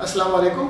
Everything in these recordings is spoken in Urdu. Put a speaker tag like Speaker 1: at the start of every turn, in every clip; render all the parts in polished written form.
Speaker 1: Assalamu alaikum.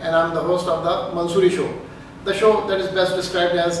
Speaker 1: and I'm the host of the Mansoori Show, the show that is best described as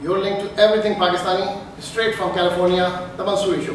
Speaker 1: You're linked to everything Pakistani, straight from California, the Mansoori Show.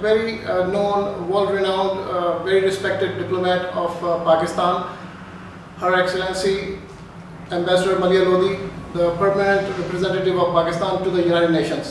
Speaker 1: very known, world renowned, very respected diplomat of Pakistan, Her Excellency Ambassador Malia Lodi, the permanent representative of Pakistan to the United Nations.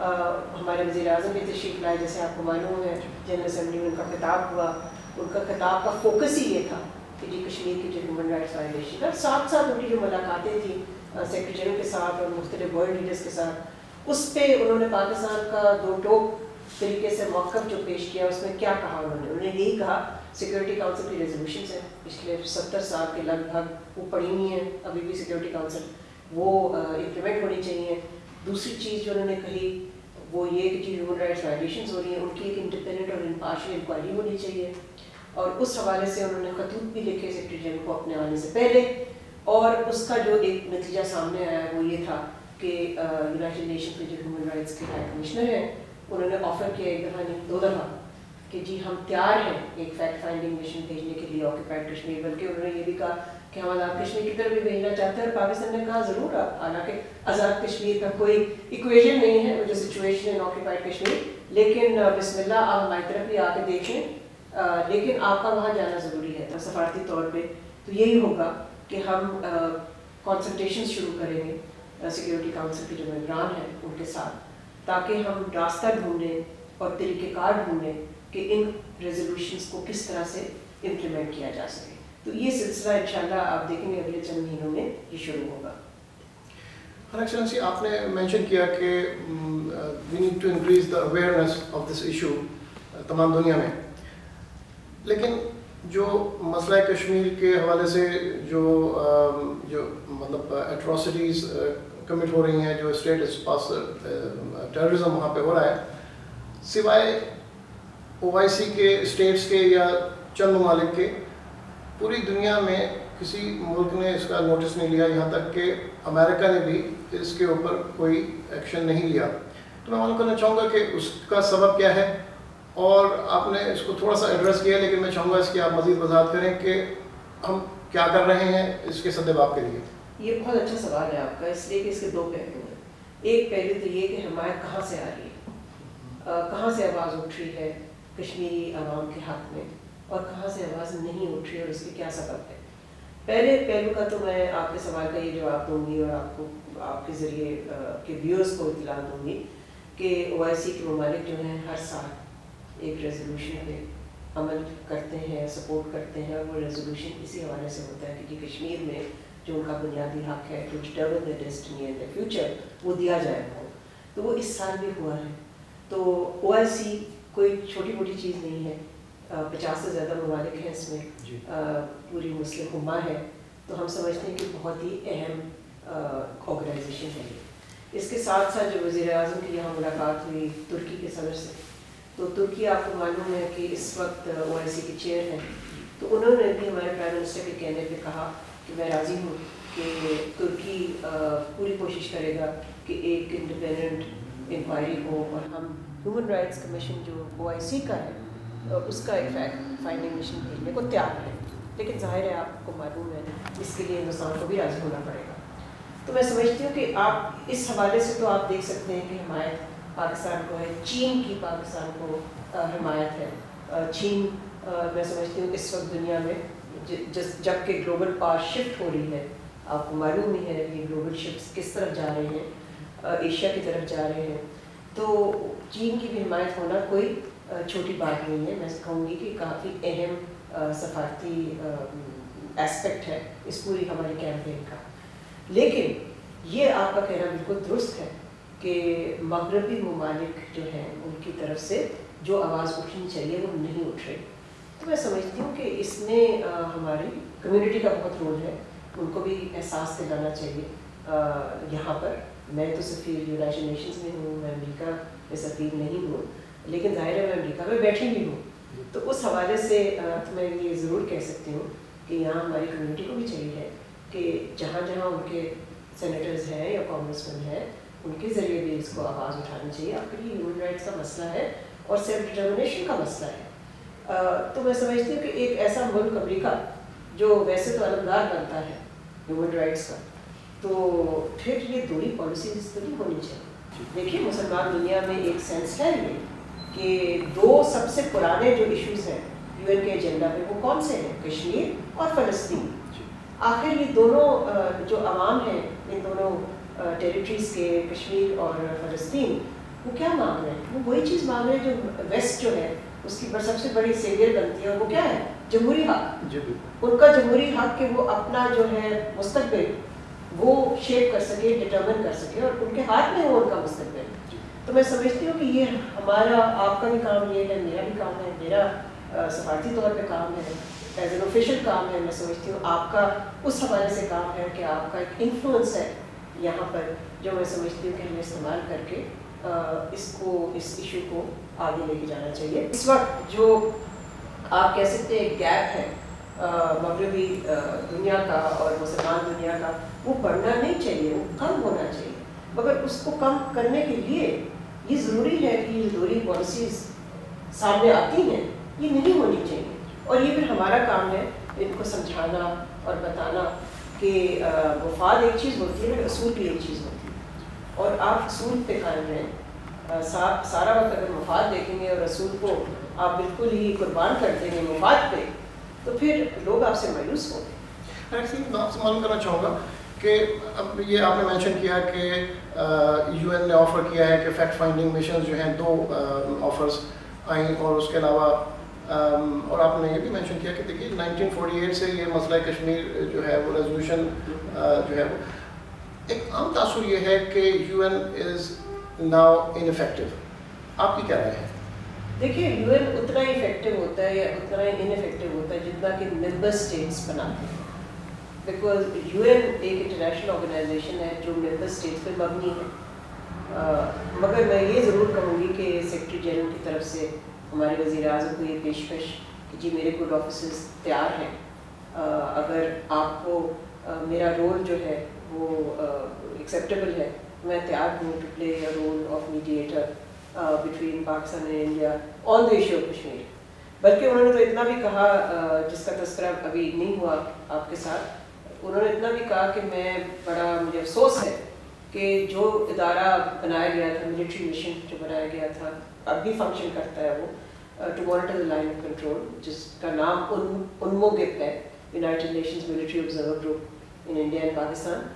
Speaker 2: ہمارے وزیر اعظم بھی تشریف لائے، جیسے آپ کو معلوم ہے جنرل اسمبلی میں ان کا خطاب ہوا، ان کا خطاب کا فوکس ہی یہ تھا کہ جی کشمیر کی جو ہیومن رائٹس وائلیشن ہے، ساتھ ساتھ ان کی جو ملاقاتیں تھیں سیکریٹریوں کے ساتھ اور مختلف ورلڈ لیڈرز کے ساتھ، اس پہ انہوں نے پاکستان کا دو ٹوک طریقے سے موقف جو پیش کیا اس میں کیا کہا انہوں نے یہی کہا سیکورٹی کاؤنسل کی ریزولوشنز ہیں پچھلے 70 سال کے لگ بھگ، وہ پڑھی ہوئی ہیں ابھی بھی سیکورٹی کاؤنسل، وہ امپلیمنٹ ہونی چاہیے۔ دوسری چیز جو انہوں نے کہی وہ یہ کہ جو ہیومن رائٹس وائلیشنز ہو رہی ہیں ان کی ایک انڈیپینڈنٹ اور امپارشل انکوائری ہونی چاہیے، اور اس حوالے سے انہوں نے خطوط بھی لکھے سیکرٹری جنرل کو اپنے آنے سے پہلے، اور اس کا جو ایک نتیجہ سامنے آیا وہ یہ تھا کہ یونائٹڈ نیشن کے جو ہیومن رائٹس کے ہائی کمشنر ہیں انہوں نے آفر کیا ایک دفعہ نہیں 2 دفعہ کہ جی ہم تیار ہیں ایک فیکٹ فائنڈنگ مشن بھیجنے کے لیے آکوپائڈ کشمیر، بلکہ انہوں نے یہ بھی کہا کہ ہم آزاد کشمیر کی طرف بھی بھیجنا چاہتے ہیں، اور پاکستان نے کہا ضرور، حالانکہ آزاد کشمیر کا کوئی ایکویشن نہیں ہے وہ جو سچویشن ہے آکوپائڈ کشمیر، لیکن بسم اللہ آپ ہماری طرف بھی آ کے دیکھیں، لیکن آپ کا وہاں جانا ضروری ہے سفارتی طور پہ۔ تو یہی ہوگا کہ ہم کنسلٹیشنز شروع کریں گے سیکورٹی کاؤنسل کے جو ممبران ہیں ان کے ساتھ، تاکہ ہم راستہ ڈھونڈیں اور طریقہ کار ڈھونڈیں کہ ان ریزولوشنز کو کس طرح سے امپلیمنٹ کیا جا سکے۔ تو یہ سلسلہ انشاءاللہ آپ دیکھیں گے اگلے چند مہینوں میں یہ شروع ہوگا۔
Speaker 1: ہر ایکسلنسی آپ نے مینشن کیا کہ we need to increase the awareness of this issue تمام دنیا میں، لیکن جو مسئلہ کشمیر کے حوالے سے جو مطلب ایٹراسٹیز کمٹ ہو رہی ہیں، جو اسٹیٹ پاس ٹیررزم وہاں پہ ہو رہا ہے، سوائے OIC کے اسٹیٹس کے یا چند ممالک کے، پوری دنیا میں کسی ملک نے اس کا نوٹس نہیں لیا، یہاں تک کہ امریکہ نے بھی اس کے اوپر کوئی ایکشن نہیں لیا۔ تو میں معلوم کرنا چاہوں گا کہ اس کا سبب کیا ہے، اور آپ نے اس کو تھوڑا سا ایڈریس کیا، لیکن میں چاہوں گا اس کی آپ مزید وضاحت کریں کہ ہم کیا کر رہے ہیں اس کے سدباب کے لیے۔
Speaker 2: یہ بہت اچھا سوال ہے آپ کا، اس لیے کہ اس کے 2 پہلو ہیں۔ ایک پہلو تو یہ کہ حمایت کہاں سے آ رہی ہے، کہاں سے آواز اٹھ رہی ہے کشمیری عوام کے حق میں، اور کہاں سے آواز نہیں اٹھ رہی ہے اور اس کے کیا سبب ہے۔ پہلے پہلو کا تو میں آپ کے سوال کا یہ جواب دوں گی، اور آپ کو آپ کے ذریعے کے ویورز کو اطلاع دوں گی کہ OIC کے ممالک جو ہیں ہر سال ایک ریزولوشن پہ عمل کرتے ہیں، سپورٹ کرتے ہیں، اور وہ ریزولوشن اسی حوالے سے ہوتا ہے کہ کشمیر میں جو ان کا بنیادی حق ہے to develop their destiny and their future وہ دیا جائے گا۔ تو وہ اس سال بھی ہوا ہے۔ تو OIC کوئی چھوٹی موٹی چیز نہیں ہے، 50 سے زیادہ ممالک ہیں اس میں، پوری مسلم امہ ہے، تو ہم سمجھتے ہیں کہ بہت ہی اہم آرگنائزیشن ہے۔ اس کے ساتھ ساتھ جو وزیر اعظم کی یہاں ملاقات ہوئی ترکی کے صدر سے، تو ترکی آپ کو معلوم ہے کہ اس وقت OIC کے چیئر ہیں، تو انہوں نے بھی ہمارے پرائم منسٹر کے کہنے پہ کہا کہ میں راضی ہوں کہ ترکی پوری کوشش کرے گا کہ ایک انڈیپینڈنٹ انکوائری ہو، اور ہم ہیومن رائٹس کمیشن جو OIC کا ہے اس کا ایک فیکٹ فائنڈنگ مشن بھیجنے کو تیار ہے، لیکن ظاہر ہے آپ کو معلوم ہے اس کے لیے ہندوستان کو بھی راضی ہونا پڑے گا۔ تو میں سمجھتی ہوں کہ آپ اس حوالے سے تو آپ دیکھ سکتے ہیں کہ حمایت پاکستان کو ہے، چین کی پاکستان کو حمایت ہے۔ چین میں سمجھتی ہوں اس وقت دنیا میں جب کہ گلوبل پاور شفٹ ہو رہی ہے، آپ کو معلوم ہی ہے یہ گلوبل شفٹس کس طرف جا رہے ہیں، ایشیا کی طرف جا رہے ہیں، تو چین کی بھی حمایت ہونا کوئی چھوٹی بات نہیں ہے۔ میں کہوں گی کہ کافی اہم سفارتی ایسپیکٹ ہے اس پوری ہماری کیمپین کا۔ لیکن یہ آپ کا کہنا بالکل درست ہے کہ مغربی ممالک جو ہیں ان کی طرف سے جو آواز اٹھنی چاہیے وہ نہیں اٹھ رہی۔ تو میں سمجھتی ہوں کہ اس میں ہماری کمیونٹی کا بہت رول ہے، ان کو بھی احساس دلانا چاہیے۔ یہاں پر میں تو سفیر یونائٹڈ نیشنز میں ہوں، میں امریکہ میں سفیر نہیں ہوں، لیکن ظاہر ہے میں امریکہ میں بیٹھی بھی ہوں، تو اس حوالے سے میں یہ ضرور کہہ سکتی ہوں کہ یہاں ہماری کمیونٹی کو بھی چاہیے کہ جہاں جہاں ان کے سینیٹرز ہیں یا کانگریس مین ہیں ان کے ذریعے بھی اس کو آواز اٹھانی چاہیے۔ آخر یہ ہیومن رائٹس کا مسئلہ ہے اور سیلف ڈٹرمنیشن کا مسئلہ ہے۔ تو میں سمجھتی ہوں کہ ایک ایسا ملک امریکہ جو ویسے تو علمدار بنتا ہے ہیومن رائٹس کا، تو پھر یہ دوہری پالیسیز تو نہیں ہونی چاہیے۔ دیکھیے مسلمان دنیا میں ایک سینس ہے یہ کہ 2 سب سے پرانے جو ایشوز ہیں UN کے ایجنڈا پہ وہ کون سے ہیں، کشمیر اور فلسطین۔ آخر یہ دونوں جو عوام ہیں ان دونوں ٹیریٹریز کے، کشمیر اور فلسطین، وہ کیا مانگ رہے ہیں؟ وہ وہی چیز مانگ رہے ہیں جو ویسٹ جو ہے اس کی سب سے بڑی سیویئر بنتی ہے، اور وہ کیا ہے؟ جمہوری حق. ان کا جمہوری حق کہ وہ اپنا جو ہے مستقبل وہ شیپ کر سکے، ڈٹرمن کر سکے، اور ان کے ہاتھ میں ہو ان کا مستقبل. تو میں سمجھتی ہوں کہ یہ ہمارا، آپ کا بھی کام یہ ہے، میرا بھی کام ہے، میرا سفارتی طور پہ کام ہے، ایز این آفیشیل کام ہے. میں سمجھتی ہوں آپ کا اس حوالے سے کام ہے کہ آپ کا ایک انفلوئنس ہے یہاں پر، جو میں سمجھتی ہوں کہ ہمیں استعمال کر کے اس ایشو کو آگے لے کے جانا چاہیے. اس وقت جو آپ کہہ سکتے ہیں ایک گیپ ہے مغربی دنیا کا اور مسلمان دنیا کا، وہ بڑھنا نہیں چاہیے، وہ کم ہونا چاہیے. مگر اس کو کم کرنے کے لیے یہ ضروری ہے کہ یہ دوہری پالیسیز سامنے آتی ہیں، یہ نہیں ہونی چاہیے. اور یہ پھر ہمارا کام ہے ان کو سمجھانا اور بتانا کہ مفاد ایک چیز ہوتی ہے، اصول بھی ایک چیز ہوتی ہے، اور آپ اصول پہ قائم رہیں. سارا وقت اگر مفاد دیکھیں گے اور اصول کو آپ بالکل ہی قربان کر دیں گے مفاد پہ، تو پھر لوگ آپ سے مایوس ہوں گے.
Speaker 1: میں آپ سے معلوم کرنا چاہوں گا کہ اب یہ آپ نے مینشن کیا کہ یو این نے آفر کیا ہے کہ فیکٹ فائنڈنگ مشنز جو ہیں 2 آفرز آئیں، اور اس کے علاوہ اور آپ نے یہ بھی مینشن کیا کہ دیکھیے 1948 سے یہ مسئلہ کشمیر جو ہے وہ ریزولوشن جو ہے وہ، ایک عام تاثر یہ ہے کہ U N is now ineffective. آپ کی کیا رائے ہے؟
Speaker 2: دیکھیے یو این اتنا ہی افیکٹو ہوتا ہے یا اتنا ہی انفیکٹو ہوتا ہے جتنا کہ ممبر اسٹیٹس بناتے ہیں. بیکاز یو این ایک انٹرنیشنل آرگنائزیشن ہے جو ممبر اسٹیٹس پہ مبنی ہے. مگر میں یہ ضرور کہوں گی کہ سیکرٹری جنرل کی طرف سے ہمارے وزیر اعظم کو یہ پیشکش کہ جی میرے کل آفیسز تیار ہیں، اگر آپ کو میرا رول جو ہے وہ ایکسیپٹیبل ہے، میں تیار ہوں to play a role of mediator between Pakistan and India on the issue of Kashmir. بلکہ انہوں نے تو اتنا بھی کہا، جس کا تذکرہ ابھی نہیں ہوا آپ کے ساتھ، انہوں نے اتنا بھی کہا کہ مجھے افسوس ہے کہ جو ادارہ بنایا گیا تھا، ملٹری مشن جو بنایا گیا تھا، اب بھی فنکشن کرتا ہے وہ to monitor the line of control, جس کا نام انموگپ ہے، United Nations Military Observer Group in India and Pakistan.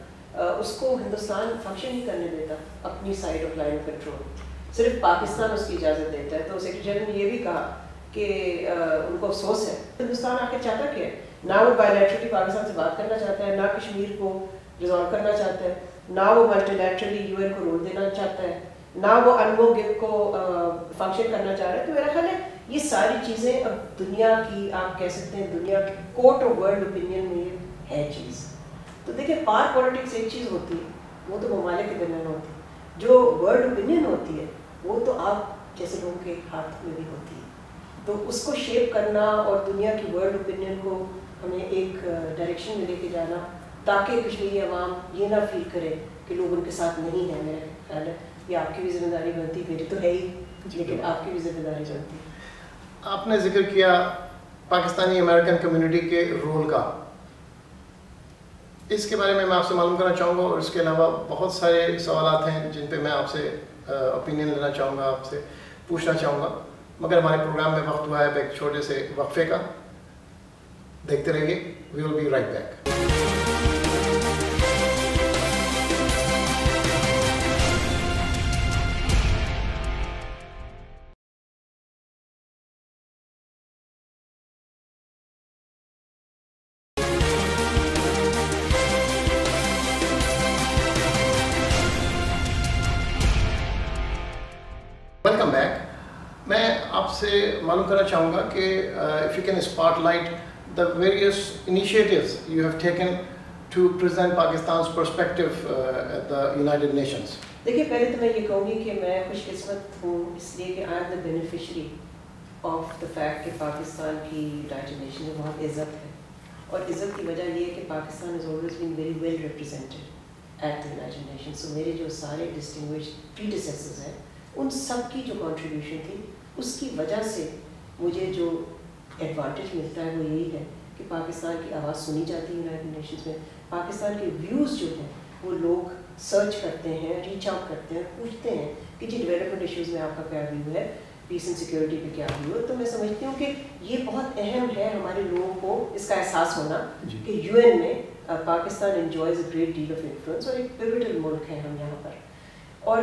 Speaker 2: اس کو ہندوستان فنکشن نہیں کرنے دیتا اپنی side of line of control, صرف پاکستان اس کی اجازت دیتا ہے. تو سیکرٹری جنرل نے یہ بھی کہا کہ ان کو افسوس ہے ہندوستان آ کے چاہتا کیا ہے، نہ وہ بائیلیٹرلی پاکستان سے بات کرنا چاہتا ہے، نہ کشمیر کو ریزالو کرنا چاہتا ہے، نہ وہ ملٹی لیٹرلی یو این کو رول دینا چاہتا ہے، نہ وہ انمو گپ کو فنکشن کرنا چاہ رہا ہے. تو میرا خیال ہے یہ ساری چیزیں اب دنیا کی، آپ کہہ سکتے ہیں دنیا کی کورٹ آف ورلڈ اوپینین میں یہ ہے چیز. تو دیکھیں پار پالیٹکس ایک چیز ہوتی ہے، وہ تو ممالک کے درمیان ہوتی ہے، جو ورلڈ اوپینین ہوتی ہے وہ تو آپ جیسے لوگوں کے ہاتھ میں بھی ہوتی ہے. تو اس کو شیپ کرنا اور دنیا کی ورلڈ اوپینین کو ہمیں ایک ڈائریکشن میں لے کے جانا تاکہ کشمیری عوام یہ نہ فیل کرے کہ لوگ ان کے ساتھ نہیں ہیں. میرا خیال ہے یہ آپ کی بھی ذمہ داری بنتی، میری تو ہے ہی، لیکن آپ کی بھی ذمہ داری بنتی.
Speaker 1: آپ نے ذکر کیا پاکستانی امریکن کمیونٹی کے رول کا، اس کے بارے میں آپ سے معلوم کرنا چاہوں گا، اور اس کے علاوہ بہت سارے سوالات ہیں جن پہ میں آپ سے اوپینین لینا چاہوں گا، آپ سے پوچھنا چاہوں گا. مگر ہمارے پروگرام میں وقت ہوا ہے ایک چھوٹے سے وقفے کا. دیکھتے رہیے، we will be right back. Welcome back. میں آپ سے معلوم کرنا چاہوں گا کہ if you can spotlight the various initiatives you have taken to present Pakistan's perspective at the United Nations.
Speaker 2: دیکھیے پہلے تو میں یہ کہوں گی کہ میں خوش قسمت ہوں اس لیے کہ I am the beneficiary of the fact کہ پاکستان کی یونائٹڈ نیشن میں بہت عزت ہے، اور عزت کی وجہ یہ ہے کہ Pakistan is always been very well represented at the United Nation. So میرے جو سارے ڈسٹنگوشڈ پریڈیسیسرز ہیں ان سب کی جو کنٹریبیوشن تھی، اس کی وجہ سے مجھے جو ایڈوانٹیج ملتا ہے وہ یہی ہے کہ پاکستان کی آواز سنی جاتی ہے یونائٹڈ نیشنز میں. پاکستان کے ویوز جو ہیں وہ لوگ سرچ کرتے ہیں، ریچ آؤٹ کرتے ہیں، پوچھتے ہیں کہ جی ڈیولپمنٹ ایشوز میں آپ کا کیا ویو ہے، پیس اینڈ سیکورٹی پہ کیا ویو ہے. تو میں سمجھتی ہوں کہ یہ بہت اہم ہے ہمارے لوگوں کو اس کا احساس ہونا کہ یو این میں Pakistan enjoys a great deal of influence, اور ایک پیوٹل ملک ہے ہم یہاں پر. اور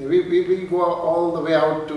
Speaker 1: We go all the way out to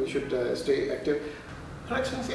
Speaker 1: we should stay active. Her Excellency,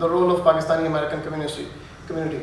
Speaker 1: the role of Pakistani American community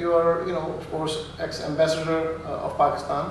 Speaker 1: you are of course ex-ambassador of Pakistan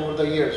Speaker 1: over the years.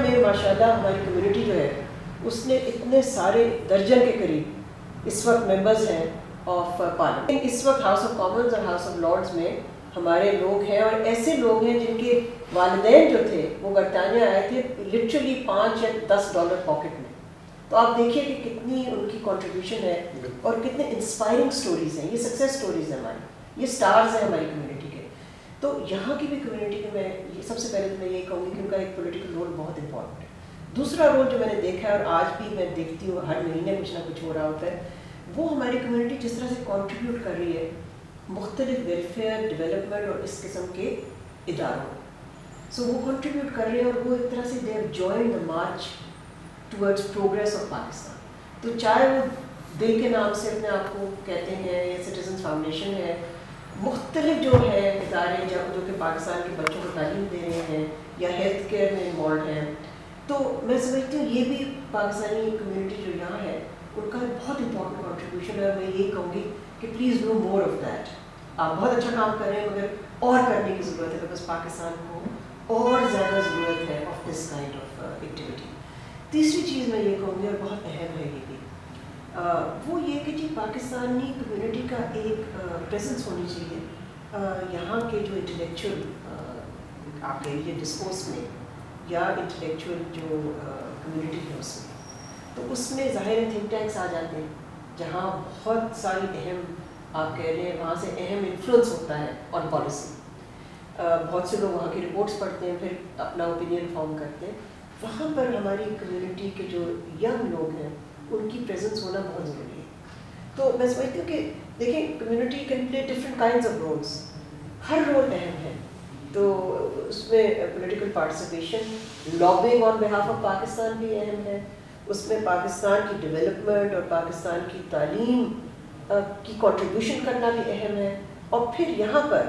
Speaker 2: میں ماشاءاللہ ہماری کمیونٹی جو ہے اس نے اتنے سارے درجن کے قریب اس وقت ممبرز ہیں آف پارلیمنٹ. اس وقت ہاؤس آف کامنز اور ہاؤس آف لارڈز میں ہمارے لوگ ہیں، اور ایسے لوگ ہیں جن کے والدین جو تھے وہ برطانیہ آئے تھے لٹرلی $5 یا $10 پاکٹ میں. تو آپ دیکھیے کہ کتنی ان کی کنٹریبیوشن ہے اور کتنے انسپائرنگ سٹوریز ہیں. یہ سکسیس سٹوریز ہیں ہماری، یہ سٹارز ہیں ہماری کمیونٹی کے. تو یہاں کی بھی کمیونٹی میں یہ سب سے پہلے تو میں یہ کہوں گی کہ ان کا ایک پولیٹیکل رول بہت امپورٹنٹ ہے. دوسرا رول جو میں نے دیکھا ہے اور آج بھی میں دیکھتی ہوں ہر مہینے کچھ نہ کچھ ہو رہا ہوتا ہے، وہ ہماری کمیونٹی جس طرح سے کنٹریبیوٹ کر رہی ہے مختلف ویلفیئر ڈیولپمنٹ اور اس قسم کے اداروں. سو وہ کنٹریبیوٹ کر رہے ہیں اور وہ ایک طرح سے they have join the March towards progress of Pakistan. تو چاہے وہ دل کے نام سے اپنے آپ کو کہتے ہیں یا سٹیزنز فاؤنڈیشن ہے، مختلف جو ہے ادارے جو کہ پاکستان کے بچوں کو تعلیم دے رہے ہیں یا ہیلتھ کیئر میں انوالوڈ ہیں، تو میں سمجھتی ہوں یہ بھی پاکستانی کمیونٹی جو یہاں ہے ان کا بہت امپورٹنٹ کنٹریبیوشن ہے. میں یہ کہوں گی کہ please do more of that. آپ بہت اچھا کام کر رہے ہیں مگر اور کرنے کی ضرورت ہے، بیکاز پاکستان کو اور زیادہ ضرورت ہے of this kind of activity. تیسری چیز میں یہ کہوں گی اور بہت اہم ہے یہ بھی، وہ یہ کہ جی پاکستانی کمیونٹی کا ایک پریزنس ہونی چاہیے یہاں کے جو انٹلیکچوئل آپ کہہ لیجیے ڈسکورس میں یا انٹلیکچوئل جو کمیونٹی ہے اس میں. تو اس میں ظاہر تھنک ٹینکس آ جاتے ہیں جہاں بہت ساری اہم آپ کہہ رہے ہیں وہاں سے اہم انفلوئنس ہوتا ہے آن پالیسی. بہت سے لوگ وہاں کی رپورٹس پڑھتے ہیں پھر اپنا اوپینین فارم کرتے ہیں. وہاں پر ہماری کمیونٹی کے جو ینگ لوگ ہیں ان کی پریزنس ہونا بہت ضروری ہے. تو میں سمجھتی ہوں کہ دیکھیں community can play different kinds of roles, ہر رول اہم ہے. تو اس میں political participation, lobbying on behalf of Pakistan بھی اہم ہے. اس میں پاکستان کی ڈیولپمنٹ اور پاکستان کی تعلیم کی کنٹریبیوشن کرنا بھی اہم ہے. اور پھر یہاں پر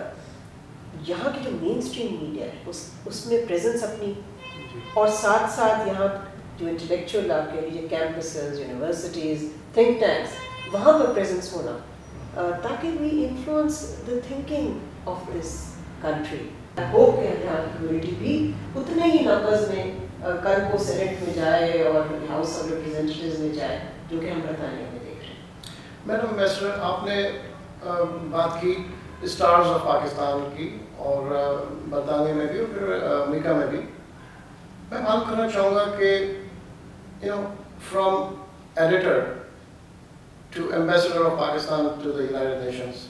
Speaker 2: یہاں کی جو مین اسٹریم میڈیا ہے اس میں پریزنس اپنی، اور ساتھ ساتھ یہاں جو انٹلیکچوئل آپ کہہ لیجیے کیمپسز، یونیورسٹیز، تھنک ٹینکس، وہاں پر پریزنس ہونا تاکہ we influence the thinking of this country. Hope کہ یہاں کی کمیونٹی بھی اتنے ہی نمبرز میں کل کو سینٹ میں جائے اور ہاؤس آف ریپرزینٹیوز میں جائے جو کہ ہم برطانیہ میں دیکھ رہے ہیں.
Speaker 1: میڈم امبیسڈر، آپ نے بات کی اسٹارز آف پاکستان کی اور برطانیہ میں بھی اور پھر امریکہ میں بھی. میں معلوم کرنا چاہوں گا کہ from editor to ambassador of Pakistan to the United Nations,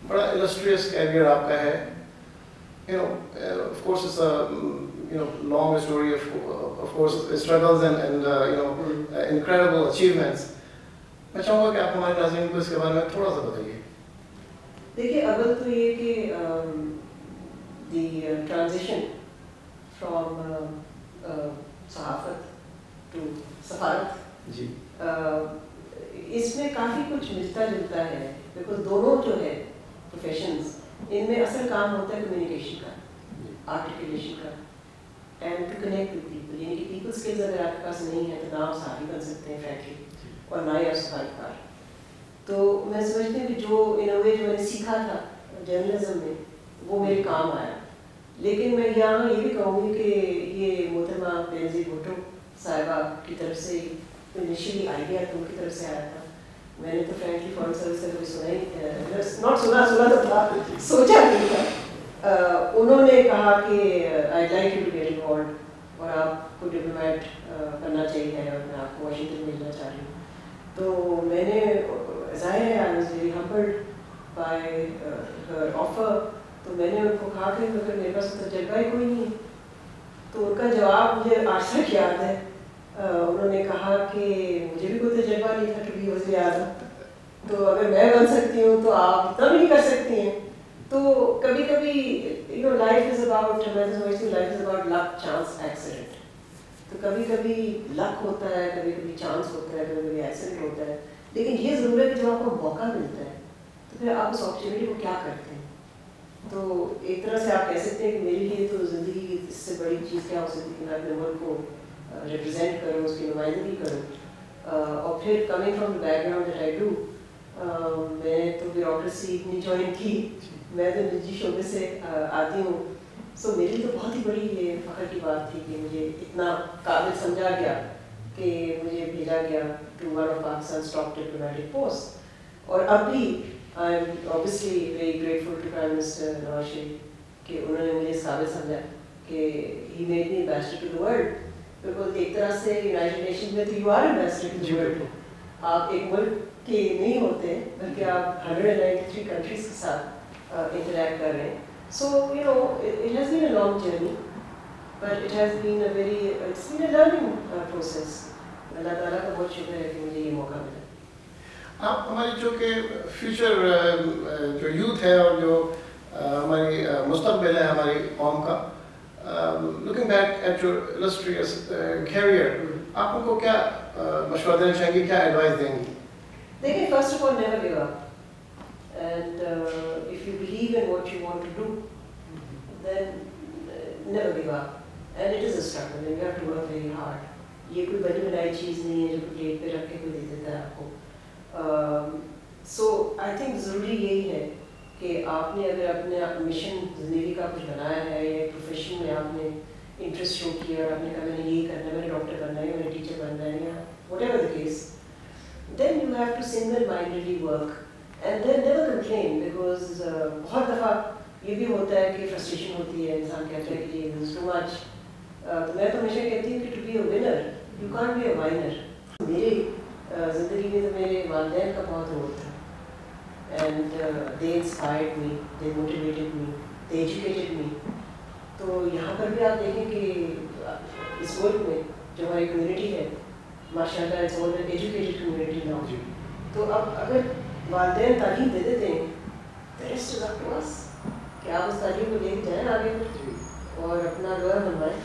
Speaker 1: بڑا illustrious کیریئر آپ کا ہے. Of course it's a long story of course struggles and incredible achievements. میں چاہوں گا کہ آپ ہمارے ناظرین کو اس کے بارے میں تھوڑا سا بتائیے.
Speaker 2: دیکھیے اول تو یہ کہ دی ٹرانزیشن فرام صحافت ٹو سفارت،
Speaker 1: جی
Speaker 2: اس میں کافی کچھ ملتا جلتا ہے، بیکاز دونوں جو ہے پروفیشنز ان میں اصل کام ہوتا ہے کمیونیکیشن کا، آرٹیکولیشن کا، and to connect with people. یعنی کہ پیپل اسکلز اگر آپ کے پاس نہیں ہے تو نہ آپ صحافی بن سکتے ہیں فرینکلی، اور نہ ہی آپ سفارتکار. تو میں سمجھتی ہوں کہ جو ان اے وے جو میں نے سیکھا تھا جرنلزم میں وہ میرے کام آیا. لیکن میں یہاں یہ بھی کہوں گی کہ یہ محترمہ بینظیر بھٹو صاحبہ کی طرف سے انیشلی آئیڈیا تو ان کی طرف سے آیا تھا. میں نے تو فرینکلی فارن سروس سے کبھی سنا ہی سنا تو تھا، سوچا نہیں تھا. انہوں نے کہا کہ I like you to get involved اور آپ کو ڈپلومیٹ کرنا چاہیے اور میں آپ کو واشنگٹن بھیجنا چاہ رہی ہوں. تو میں نے ظاہر ہے I was very humbled by her offer. تو میں نے ان کو کہا کہ مگر میرے پاس تجربہ ہی کوئی نہیں ہے. تو ان کا جواب مجھے آج تک یاد ہے. انہوں نے کہا کہ مجھے بھی کوئی تجربہ نہیں تھا کہ وزیر اعظم، تو اگر میں بن سکتی ہوں تو آپ اتنا بھی نہیں کر سکتی ہیں. تو کبھی کبھی life is about luck, chance, accident. تو کبھی کبھی لک ہوتا ہے، کبھی کبھی چانس ہوتا ہے، کبھی کبھی ایکسیڈنٹ ہوتا ہے. لیکن یہ ضرور ہے کہ جب آپ کو موقع ملتا ہے تو پھر آپ اس اپرچونیٹی کو کیا کرتے ہیں. تو ایک طرح سے آپ کہہ سکتے ہیں کہ میرے لیے تو زندگی کی اس سے بڑی چیز کیا ہو سکتی کہ میں اپنے ملک کو ریپرزینٹ کروں، اس کی نمائندگی کروں. اور پھر coming from the back ground that I do, میں تو بیوروکریسی اتنی جوائن کی، میں تو نجی شعبے سے آتی ہوں. سو میری تو بہت ہی بڑی یہ فخر کی بات تھی کہ مجھے اتنا قابل سمجھا گیا کہ مجھے بھیجا گیا to one of Pakistan's top diplomatic post. اور اب بھی I am obviously very grateful to Prime Minister Nawaz Sharif کہ انہوں نے مجھے اس قابل سمجھا کہ he made me ambassador to the world. Because ایک طرح سے یونائٹڈ نیشن میں تو you are ambassador to the world. آپ ایک ملک کے نہیں ہوتے بلکہ آپ 193 کنٹریز کے ساتھ انٹریکٹ کر رہے ہیں. So, you know, it has been a long journey, but it has been it's been a learning process. اللہ تعالیٰ کا بہت شکر ہے کہ مجھے یہ موقع ملا.
Speaker 1: آپ ہماری جو کہ فیوچر جو یوتھ ہے اور جو ہماری مستقبل ہے ہماری قوم کا, looking back at your illustrious career, آپ ان کو کیا مشورہ دینا چاہیں گے, کیا ایڈوائس دیں گے؟
Speaker 2: دیکھیں, first of all never give up. And if you believe in what you want to do, then never give up. And it is a struggle and you have to work very hard. یہ کوئی بنی بنائی چیز نہیں ہے جو پلیٹ پہ رکھ کے کوئی دے دیتا ہے آپ کو. سو آئی تھنک ضروری یہی ہے کہ آپ نے اگر اپنے مشن زندگی کا کچھ بنایا ہے یا پروفیشن میں آپ نے انٹرسٹ شو کیا اور آپ نے کہا میں نے یہ کرنا ہے, میں نے ڈاکٹر بننا ہے یا میں نے ٹیچر بننا ہے یا whatever the case, then you have to single mindedly work and then never complain. Because بہت دفعہ یہ بھی ہوتا ہے کہ فرسٹریشن ہوتی ہے, انسان کہتا ہے کہ یہ از ٹو مچ. میں تو ہمیشہ کہتی ہوں کہ to be a winner you can't be a minor. میری زندگی میں تو میرے والدین کا بہت رول تھا. And they inspired me, they motivated me, they educated me. تو یہاں پر بھی آپ دیکھیں کہ اس ملک میں جو ہماری کمیونٹی ہے ماشاء اللہ it's all an educated community now. تو اب اگر والدین تعلیم دے دیتے ہیں the rest is up to us کہ آپ اس تعلیم کو لے کے جائیں آگے اور اپنا گھر بنوائیں.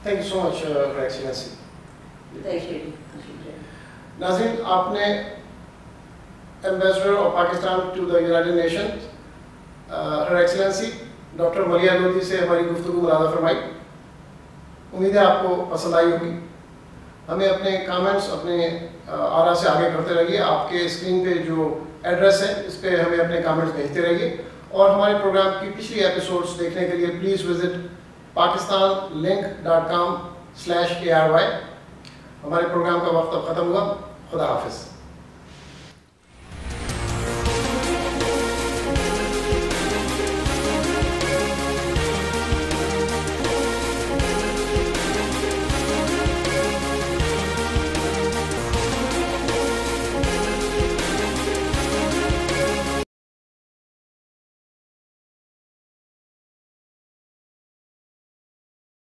Speaker 1: Thank you so much for excellency.
Speaker 2: Thank you.
Speaker 1: ناظرین, آپ نے ambassador of Pakistan to the United Nations her excellency doctor Maleeha Lodhi سے ہماری گفتگو ملاحظہ فرمائی. امید ہے آپ کو پسند آئی ہوگی. ہمیں اپنے کامنٹس اپنے آرا سے آگے کرتے رہیے. آپ کے اسکرین پہ جو ایڈریس ہے اس پہ ہمیں اپنے کامنٹس بھیجتے رہیے. اور ہمارے پروگرام کی پچھلی ایپیسوڈس دیکھنے کے لیے پلیز وزٹ pakistanlink.com/ARY. ہمارے پروگرام کا وقت اب ختم ہوا. خدا حافظ.